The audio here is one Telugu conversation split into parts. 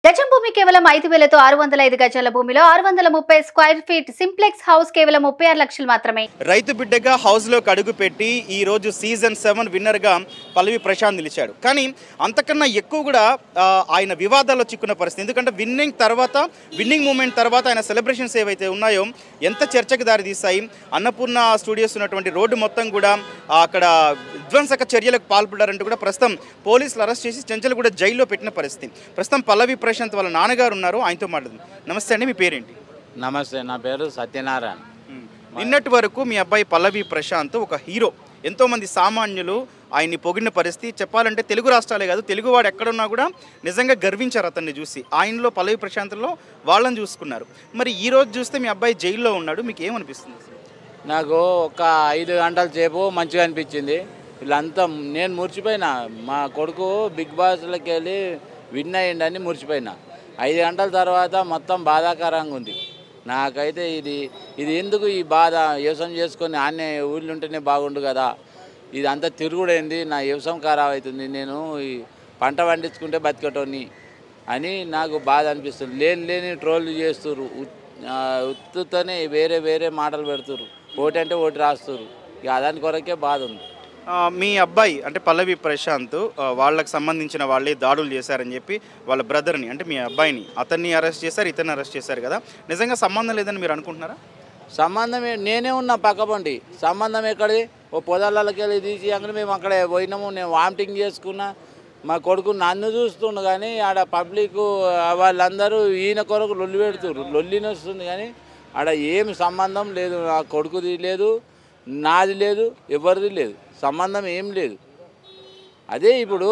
గజం భూమి కేవలం 5,000తో 605 గజాల భూమిలో 630 స్క్వేర్ ఫీట్ సింప్లెక్స్ హౌస్ కేవలం 36 లక్షలు మాత్రమే. రైతు బిడ్డగా హౌస్లో అడుగు పెట్టి ఈ రోజు సీజన్ 7 విన్నర్గా పల్లవి ప్రశాంత్ నిలిచాడు. కానీ అంతకన్నా ఎక్కువ కూడా ఆయన వివాదాల్లో చిక్కున్న పరిస్థితి. ఎందుకంటే విన్నింగ్ మూమెంట్ తర్వాత ఆయన సెలబ్రేషన్స్ ఏవైతే ఉన్నాయో ఎంత చర్చకు దారితీస్తాయి. అన్నపూర్ణ స్టూడియోస్ ఉన్నటువంటి రోడ్డు మొత్తం కూడా అక్కడ విధ్వంసక చర్యలకు పాల్పడ్డారంటూ కూడా ప్రస్తుతం పోలీసులు అరెస్ట్ చేసి చెంచలు కూడా జైల్లో పెట్టిన పరిస్థితి. ప్రస్తుతం పల్లవి ప్రశాంత్ వాళ్ళ నాన్నగారు ఉన్నారు, ఆయనతో మాట్లాడుతుంది. నమస్తే అండి, మీ పేరేంటి? నమస్తే, నా పేరు సత్యనారాయణ. నిన్నటి వరకు మీ అబ్బాయి పల్లవి ప్రశాంత్ ఒక హీరో. ఎంతోమంది సామాన్యులు ఆయన్ని పొగిడిన పరిస్థితి. చెప్పాలంటే తెలుగు రాష్ట్రాలే కాదు, తెలుగువాడు ఎక్కడున్నా కూడా నిజంగా గర్వించారు అతన్ని చూసి. ఆయనలో పల్లవి ప్రశాంత్లో వాళ్ళని చూసుకున్నారు. మరి ఈ రోజు చూస్తే మీ అబ్బాయి జైల్లో ఉన్నాడు, మీకు ఏమనిపిస్తుంది? నాకు ఒక 5 గంటల సేపు మంచిగా అనిపించింది. వీళ్ళంతా నేను మురిచిపోయినా. మా కొడుకు బిగ్ బాస్లోకి వెళ్ళి విన్ అయ్యిండని మురిచిపోయినా. 5 గంటల తర్వాత మొత్తం బాధాకరంగా ఉంది నాకైతే. ఇది ఎందుకు ఈ బాధ? వ్యవసాయం చేసుకొని ఆన్నే ఊళ్ళో ఉంటేనే బాగుండు కదా, ఇది అంతా తిరుగుడైంది, నా వ్యవసాయం ఖరాబ్ అవుతుంది, నేను ఈ పంట పండించుకుంటే బతికటోని అని నాకు బాధ అనిపిస్తుంది. లేని ట్రోల్ చేస్తుర్రు, ఉత్తుతోనే వేరే మాటలు పెడుతుర్రు, ఓటు అంటే ఓటు రాస్తుర్రు. ఇక దాని కొరకే బాధ ఉంది. మీ అబ్బాయి అంటే పల్లవి ప్రశాంత్ వాళ్ళకి సంబంధించిన వాళ్ళే దాడులు చేశారని చెప్పి వాళ్ళ బ్రదర్ని అంటే మీ అబ్బాయిని అతన్ని అరెస్ట్ చేశారు, ఇతన్ని అరెస్ట్ చేశారు కదా, నిజంగా సంబంధం లేదని మీరు అనుకుంటున్నారా? సంబంధమే, నేనే ఉన్నా పక్కపండి. సంబంధం ఎక్కడిది? ఓ పొదలకి వెళ్ళి తీసి అక్కడ మేము అక్కడ పోయినాము, నేను వామిటింగ్ చేసుకున్నా. మా కొడుకు నన్ను చూస్తుండు కానీ ఆడ పబ్లిక్ వాళ్ళందరూ ఈయన కొరకు లొల్లి పెడుతుర్రు, లొల్లిని వస్తుంది కానీ ఆడ ఏమి సంబంధం లేదు. నా కొడుకుది లేదు, నాది లేదు, ఎవరిది లేదు, సంబంధం ఏం లేదు. అదే ఇప్పుడు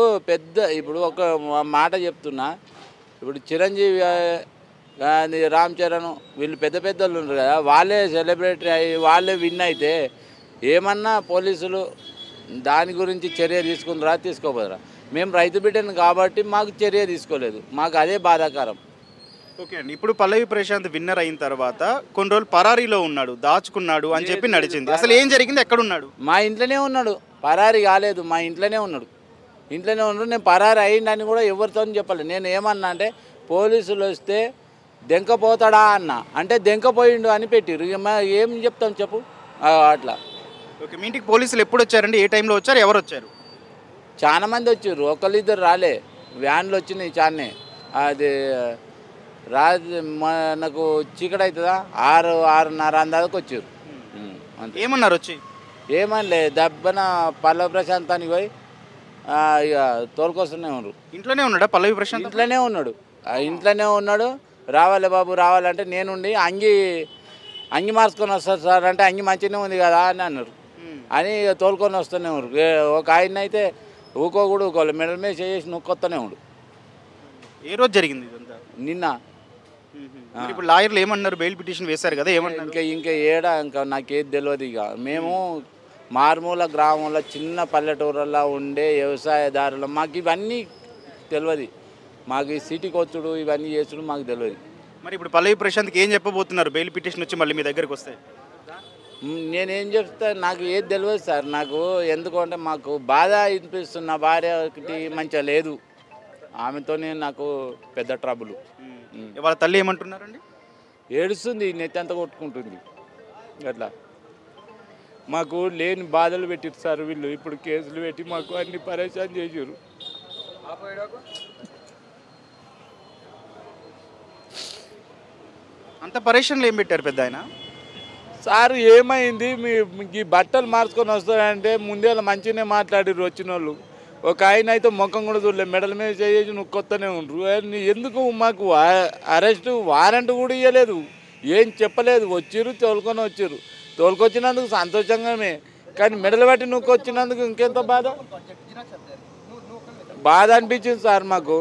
ఒక మాట చెప్తున్నా. ఇప్పుడు చిరంజీవి రామ్ చరణ్ వీళ్ళు పెద్దలు ఉన్నారు కదా, వాళ్ళే సెలబ్రిటీ అయ్యి వాళ్ళే విన్ అయితే ఏమన్నా పోలీసులు దాని గురించి చర్య తీసుకుంటారా, తీసుకోపోతారా? మేము రైతు బిడ్డను కాబట్టి మాకు చర్య తీసుకోలేదు, మాకు అదే బాధాకరం. ఓకే అండి, ఇప్పుడు పల్లవి ప్రశాంత్ విన్నర్ అయిన తర్వాత కొన్ని రోజులు పరారీలో ఉన్నాడు, దాచుకున్నాడు అని చెప్పి నడిచింది. అసలు ఏం జరిగింది? ఎక్కడున్నాడు? మా ఇంట్లోనే ఉన్నాడు, పరారీ కాలేదు. మా ఇంట్లోనే ఉన్నాడు. నేను పరారీ అయ్యిండని కూడా ఎవరితో చెప్పలేదు. నేను ఏమన్నా అంటే పోలీసులు వస్తే దెంకపోతాడా అన్న అంటే దెంకపోయిండు అని పెట్టిరు. ఏం చెప్తాం చెప్పు అట్లా. ఓకే, మీ ఇంటికి పోలీసులు ఎప్పుడు వచ్చారండి? ఏ టైంలో వచ్చారు? ఎవరు వచ్చారు? చాలా మంది వచ్చారు, ఒకళ్ళిద్దరు రాలే, వ్యాన్లు వచ్చినాయి చాలానే. అది మనకు చీకటి అవుతుందా 6:30 అందాక వచ్చారు. ఏమన్నారు వచ్చి? ఏమనలే, దెబ్బన పల్లవి ప్రశాంతానికి పోయి ఇక తోలుకొస్తూనే ఉన్నారు. ఇంట్లోనే ఉన్నాడా పల్లవి ప్రశాంత్? ఇంట్లోనే ఉన్నాడు. రావాలి బాబు రావాలంటే నేనుండి అంగి మార్చుకొని వస్తారు సార్ అంటే అంగి మంచిగానే ఉంది కదా అని అన్నారు. అని తోలుకొని వస్తూనే ఉన్నారు. ఒక ఆయన అయితే ఊకోకూడదు, మెడల్ మీద చేసి నొక్కొస్తూనే ఉండు. ఏ రోజు జరిగింది ఇదంతా? నిన్న. ఇప్పుడు లాయర్లు ఏమన్నారు? బెయిల్ పిటిషన్ వేశారు కదా, ఏమన్నారు? ఇంకా నాకేది తెలియదు. ఇక మేము మారుమూల గ్రామంలో చిన్న పల్లెటూరులో ఉండే వ్యవసాయదారులు, మాకు ఇవన్నీ తెలియదు. మాకు ఈ సిటీకి వచ్చుడు ఇవన్నీ చేసుడు మాకు తెలియదు. మరి ఇప్పుడు పల్లవి ప్రశాంత్కి ఏం చెప్పబోతున్నారు బెయిల్ పిటిషన్ వచ్చి మళ్ళీ మీ దగ్గరకు వస్తే? నేనేం చెప్తా, నాకు ఏది తెలియదు సార్. నాకు ఎందుకంటే మాకు బాధ అనిపిస్తుంది. నా భార్య ఒకటి మంచిగా లేదు, ఆమెతోనే నాకు పెద్ద ట్రబుల్. వాళ్ళ తల్లి ఏమంటున్నారండి? ఏడుస్తుంది, నెత్తి అంతా కొట్టుకుంటుంది. అట్లా మాకు లేని బాధలు పెట్టారు సార్ వీళ్ళు. ఇప్పుడు కేసులు పెట్టి మాకు అన్ని పరేషాన్ చేసారు. అంత పరేషన్లు ఏం పెట్టారు పెద్ద ఆయన? సార్ ఏమైంది, మీకు ఈ బట్టలు మార్చుకొని వస్తారంటే ముందే మంచిగానే మాట్లాడారు వచ్చిన వాళ్ళు. ఒక ఆయన అయితే ముఖం కూడా చూడలేదు, మెడల మీద చేసి నువ్వు కొత్తనే ఉండరు. ఎందుకు మాకు అరెస్ట్ వారెంట్ కూడా ఇవ్వలేదు, ఏం చెప్పలేదు. వచ్చిర్రు, తోలుకొచ్చినందుకు సంతోషంగానే, కానీ మెడలు బట్టి నువ్వు వచ్చినందుకు ఇంకెంత బాధ అనిపించింది సార్ మాకు.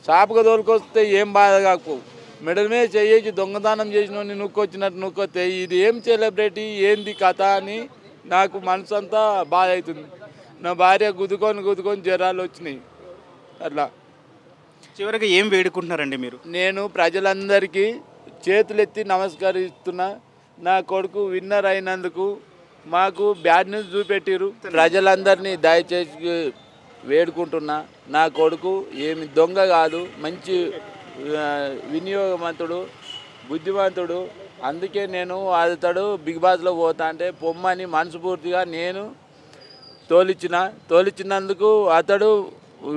షాపుగా తోలుకొస్తే ఏం బాధ కాకు, మెడల మీద చేసి దొంగదానం చేసిన నువ్వుకొచ్చినట్టు నువ్వుకొస్తే ఇది ఏం సెలబ్రిటీ, ఏంది కథ అని నాకు మనసు అంతా బాధ అవుతుంది. నా భార్య గుద్దుకొని జ్వరాలు వచ్చినాయి. అట్లా చివరికి ఏం వేడుకుంటున్నారండి మీరు? నేను ప్రజలందరికీ చేతులెత్తి నమస్కరిస్తున్నా. నా కొడుకు విన్నర్ అయినందుకు మాకు బ్యాడ్ న్యూస్ చూపెట్టిరు. ప్రజలందరినీ దయచేసి వేడుకుంటున్నా. నా కొడుకు ఏమి దొంగ కాదు, మంచి వినియోగవంతుడు, బుద్ధివంతుడు. అందుకే నేను అతడు బిగ్ బాస్లో పోతా అంటే పొమ్మని మనస్ఫూర్తిగా నేను తోలిచ్చినందుకు అతడు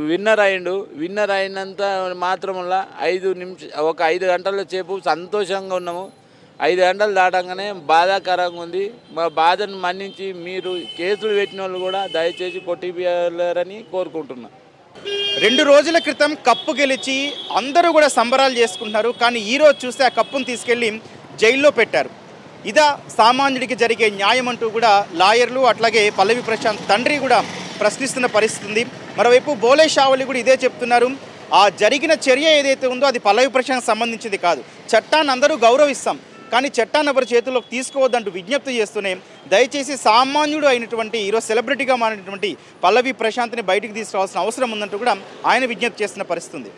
విన్నర్ అయిండు. విన్నర్ అయినంత మాత్రమల్లా 5 గంటల సేపు సంతోషంగా ఉన్నాము. 5 గంటలు దాటంగానే బాధాకరంగా ఉంది. మా బాధను మన్నించి మీరు కేసులు పెట్టిన వాళ్ళు కూడా దయచేసి కొట్టిపోయారని కోరుకుంటున్నా. 2 రోజుల క్రితం కప్పు గెలిచి అందరూ కూడా సంబరాలు చేసుకుంటున్నారు. కానీ ఈరోజు చూస్తే ఆ కప్పును తీసుకెళ్ళి జైల్లో పెట్టారు. ఇదా సామాన్యుడికి జరిగే న్యాయం అంటూ కూడా లాయర్లు అట్లాగే పల్లవి ప్రశాంత్ తండ్రి కూడా ప్రశ్నిస్తున్న పరిస్థితి ఉంది. మరోవైపు బోలే షావలి కూడా ఇదే చెప్తున్నారు. ఆ జరిగిన చర్య ఏదైతే ఉందో అది పల్లవి ప్రశాంత్ సంబంధించింది కాదు. చట్టాన్ని అందరూ గౌరవిస్తాం, కానీ చట్టాన్ని ఎవరి చేతుల్లోకి తీసుకోవద్దంటూ విజ్ఞప్తి చేస్తూనే దయచేసి సామాన్యుడు అయినటువంటి ఈరోజు సెలబ్రిటీగా మారినటువంటి పల్లవి ప్రశాంత్ని బయటికి తీసుకురావాల్సిన అవసరం ఉందంటూ కూడా ఆయన విజ్ఞప్తి చేస్తున్న పరిస్థితి ఉంది.